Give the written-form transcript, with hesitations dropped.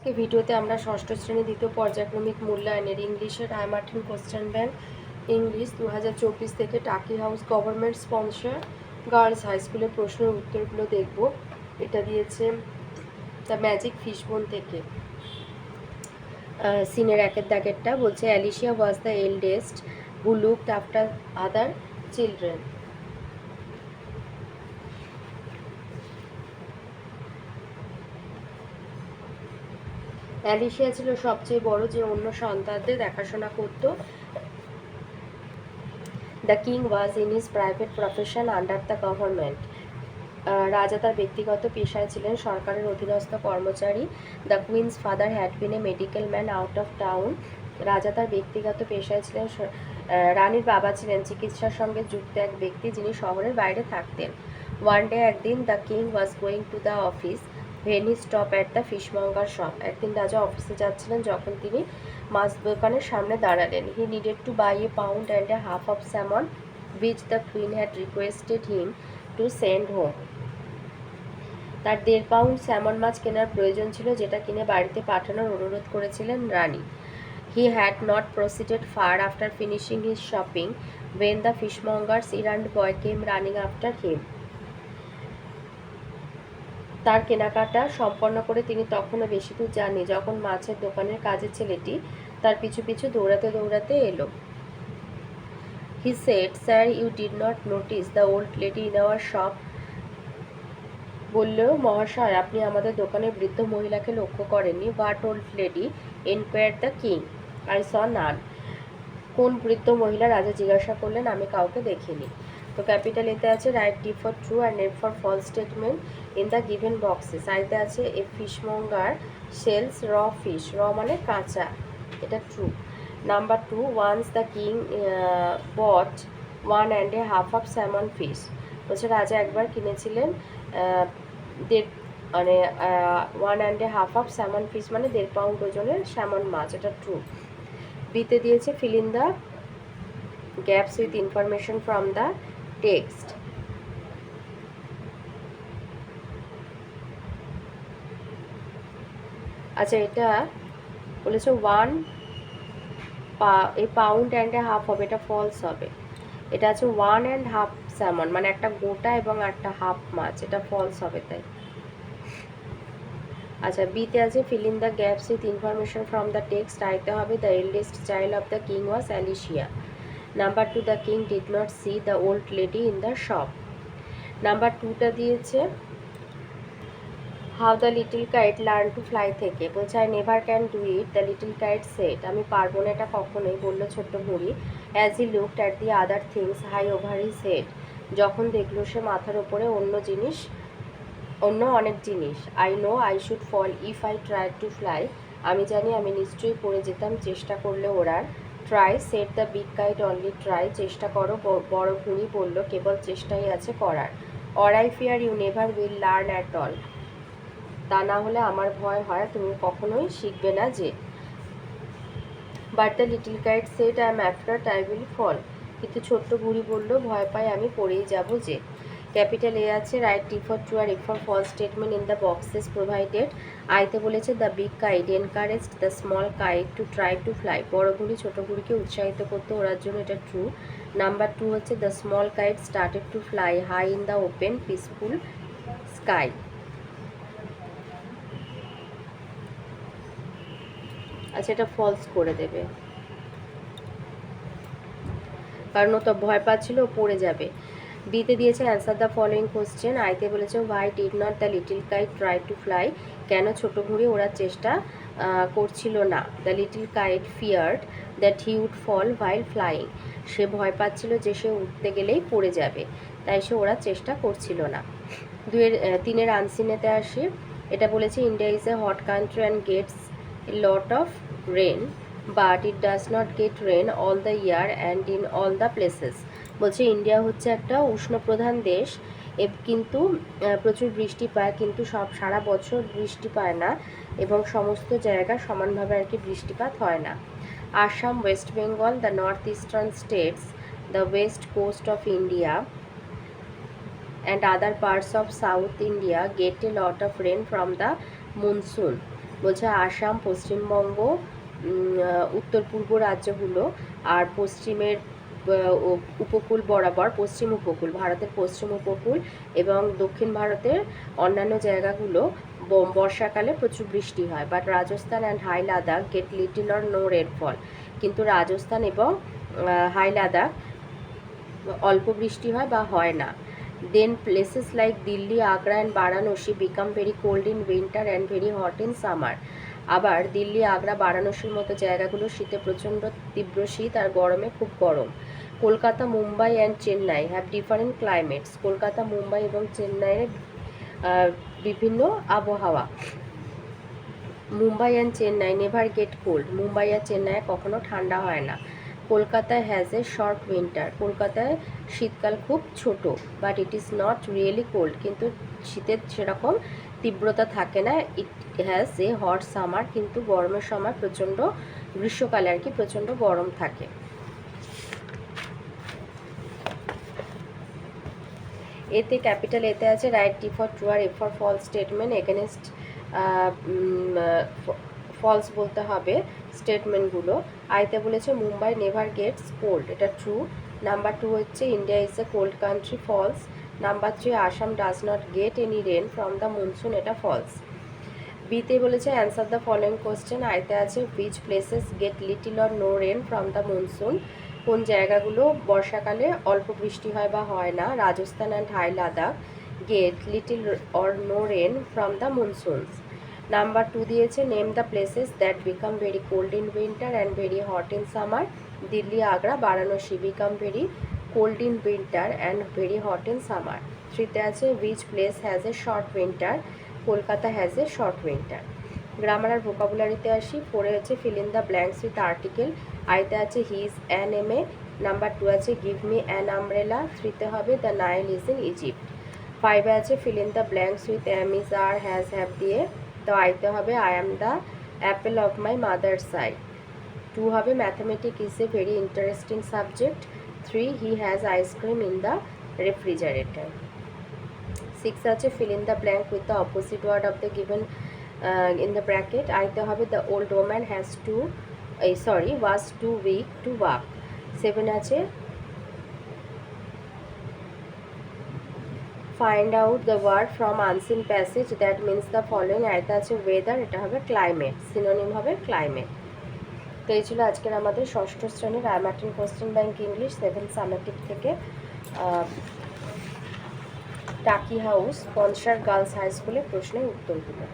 এই ভিডিওতে আমরা ষষ্ঠ শ্রেণী দ্বিতীয় পর্যায়ক্রমিক মূল্যায়নের ইংলিশের রায়মার্টিন কোশ্চেন ব্যাংক ইংলিশ 2024 থেকে Taki house government sponsor girls high স্কুলের প্রশ্নের উত্তরগুলো দেখব। এটা দিয়েছে দ্য ম্যাজিক ফিশবোন থেকে। সিনের একের দাগেরটা বলছে Alicia was the eldest who looked after other children. Alicia ছিল সবচেয়ে বড়, যে অন্য সন্তানদের দেখাশোনা করত। The king was in his private profession under the government. রাজা তার ব্যক্তিগত পেশায় ছিলেন সরকারের অধীনস্থ কর্মচারী। The queen's father had been a medical man out of town. রাজা তার ব্যক্তিগত পেশায় ছিলেন, রানীর বাবা ছিলেন চিকিৎসার সঙ্গে যুক্ত এক ব্যক্তি যিনি শহরের বাইরে থাকতেন। ওয়ান ডে, একদিন, the king was going to the office when he stop at the fishmonger shop. একদিন রাজা অফিসে যাচ্ছিলেন যখন তিনি মাছ দোকানের সামনে দাঁড়ালেন। He needed to buy a pound and a half of salmon which the queen had requested him to send home. তার 1.5 পাউন্ড স্যামন মাছ কেনার প্রয়োজন ছিল, যেটা কিনে বাড়িতে পাঠানোর অনুরোধ করেছিলেন রানী। He had not proceeded far after finishing his shopping when the fishmonger's errand boy came running after him. তার কেনাকাটা সম্পন্ন করে তিনি তখনও বেশি দূর যাননি যখন মাছের দোকানের কাজের ছেলেটি তার পিছু পিছু দৌড়াতে দৌড়াতে এলো। He said, "Sir, you did not notice the old lady in our shop?" বলল, মহাশয়, আপনি আমাদের দোকানের বৃদ্ধ মহিলাকে লক্ষ্য করেননি। What old lady? Inquired the king. I saw none. কোন বৃদ্ধ মহিলা? রাজা জিজ্ঞাসা করলেন। আমি কাউকে দেখিনি। তো ক্যাপিটাল এতে আছে write T for true and F for false statement in the given boxes. আইতে আছে এ ফিশমঙ্গার সেলস র ফিশ। র মানে কাঁচা, এটা true. Number 2, once the king bought 1.5 of salmon fish. বলছে রাজা একবার কিনেছিলেন 1.5 অফ স্যামন ফিশ মানে 1.5 পাউন্ড ওজনের স্যামন মাছ, এটা ট্রু। বিতে দিয়েছে fill in the gaps with information from the text. আচ্ছা, এটা বলেছে 1 পাউন্ড অ্যান্ড এ হাফ হবে, এটা ফলস হবে। এটা আছে 1.5 স্যামন মানে একটা গোটা এবং একটা হাফ মাছ, এটা ফলস হবে তাই। আচ্ছা, বিতে আছে fill in the gaps with information from the text. আইতে হবে the eldest child of the king was Alicia. Number 2, the king did not see the old lady in the shop. Number 2টা দিয়েছে how the little kite learned to fly থেকে। বলছে I never can do it, the little kite said. আমি পারবো না এটা কখনোই, বললো ছোট্ট ঘুড়ি। as he looked at the other things high over his head. যখন দেখলো সে মাথার ওপরে অন্য অনেক জিনিস। I know I should fall if I tried to fly. আমি জানি আমি নিশ্চয়ই পড়ে যেতাম চেষ্টা করলে ওড়ার। try said the big kite, only try. চেষ্টা করো, বড় ঘুড়ি বলল, কেবল চেষ্টাই আছে করার। or I fear you never will learn at all. তা না হলে আমার ভয় হয় তুমি কখনোই শিখবে না যে। but the little kite said I am afraid I will fall. কিন্তু ছোট্ট ঘুড়ি বলল, ভয় পাই আমি পড়েই যাব যে। ক্যাপিটাল এ আছে রাইট টি ফর ট্রু আর F for false statement in the boxes provided. আইতে বলেছে the big kite encouraged the small kite to try to fly. বড় ঘুড়ি ছোট ঘুড়িকে উৎসাহিত করতে ওড়ার জন্য, এটা ট্রু। নাম্বার 2 হচ্ছে the small kite started to fly high in the open peaceful sky. আচ্ছা, এটা ফলস করে দেবে কারণ ও তো ভয় পাচ্ছিল পড়ে যাবে। বিতে দিয়েছে অ্যান্সার দ্য ফলোয়িং কোশ্চেন। আইতে বলেছে why did not the little kite try to fly. কেন ছোট ঘুড়ি ওড়ার চেষ্টা করছিল না। The little kite feared that he would fall while flying. সে ভয় পাচ্ছিল যে সে উঠতে গেলেই পড়ে যাবে, তাই সে ওড়ার চেষ্টা করছিল না। 3-এর আনসিনেতে আসি। এটা বলেছে India is a hot country and gets a lot of rain but it does not get rain all the year and in all the places. বলছে ইন্ডিয়া হচ্ছে একটা উষ্ণপ্রধান দেশ, কিন্তু প্রচুর বৃষ্টি পায়, কিন্তু সারা বছর বৃষ্টি পায় না এবং সমস্ত জায়গা সমানভাবে আর কি বৃষ্টিপাত হয় না। Assam, West Bengal, the north eastern states, the west coast of India and other parts of South India get a lot of rain from the monsoon. বলছে আসাম, পশ্চিমবঙ্গ, উত্তর পূর্ব রাজ্যগুলো আর পশ্চিমের উপকূল বরাবর, পশ্চিম উপকূল, ভারতের পশ্চিম উপকূল এবং দক্ষিণ ভারতের অন্যান্য জায়গাগুলো বর্ষাকালে প্রচুর বৃষ্টি হয়। But Rajasthan and high Ladakh get little or no rainfall. কিন্তু রাজস্থান এবং হাই লাদাখ অল্প বৃষ্টি হয় বা হয় না। Then places like Delhi, Agra and Varanasi become very cold in winter and very hot in summer. আবার দিল্লি, আগ্রা, বারাণসীর মতো জায়গাগুলো শীতে প্রচণ্ড তীব্র শীত আর গরমে খুব গরম। Kolkata, Mumbai and Chennai have different climates. Kolkata, Mumbai এবং চেন্নাইয়ের বিভিন্ন আবহাওয়া। Mumbai and Chennai never get cold. Mumbai আর চেন্নাইয়ে কখনো ঠান্ডা হয় না। কলকাতায় হ্যাজ এ শর্ট উইন্টার। কলকাতায় শীতকাল খুব ছোট। But it is not really cold. কিন্তু শীতের সেরকম তীব্রতা থাকে না। It has a hot summer. কিন্তু গরমের সময় প্রচণ্ড, গ্রীষ্মকালে আর কি প্রচণ্ড গরম থাকে। এতে ক্যাপিটাল এতে আছে রাইট টি ফর ট্রু আর A for false statement. Against false বলতে হবে স্টেটমেন্টগুলো। আইতে বলেছে মুম্বাই নেভার গেটস কোল্ড, এটা ট্রু। নাম্বার 2 হচ্ছে India is a cold country, false. Number 3 Assam does not get any rain from the monsoon, এটা ফলস। বিতে বলেছে অ্যান্সার দ্য ফলোয়িং কোয়েশ্চেন। আইতে আছে which places get little or no rain from the monsoon. কোন জায়গাগুলো বর্ষাকালে অল্প বৃষ্টি হয় বা হয় না। Rajasthan and high Ladakh get little or no rain from the monsoons. Number 2 দিয়েছে name the places that become very cold in winter and very hot in summer. Delhi, Agra, Varanasi become very cold in winter and very hot in summer. 3তে আছে which place has a short winter. Kolkata has a short winter. Grammar আর ভোকাবুলারিতে আসি। 4এ হচ্ছে fill in the blanks with article. আইতে আছে he is an M A. Number 2 আছে গিভ মি অ্যান আমব্রেলা। 3তে হবে the Nile is in Egypt. 5এ আছে fill in the blanks with am is are has have দিয়ে, তো আইতে হবে I am the apple of my mother side. 2 হবে mathematic is a very interesting subject. 3 he has ice cream in the refrigerator. 6 আছে fill in the blank with the opposite word of the given in the bracket. আইতে হবে the old woman has to was too weak to walk. 7 আছে find out the word from unseen passage that means the following. আইতে আছে weather, এটা হবে climate, synonym হবে climate. তো এই ছিল আজকের আমাদের ষষ্ঠ শ্রেণীর আইমার্টিন কোশ্চেন ব্যাংক ইংলিশ 7 সামেটিভ থেকে টাকি হাউস, পনসার গার্লস হাই স্কুলের প্রশ্নের উত্তরগুলো।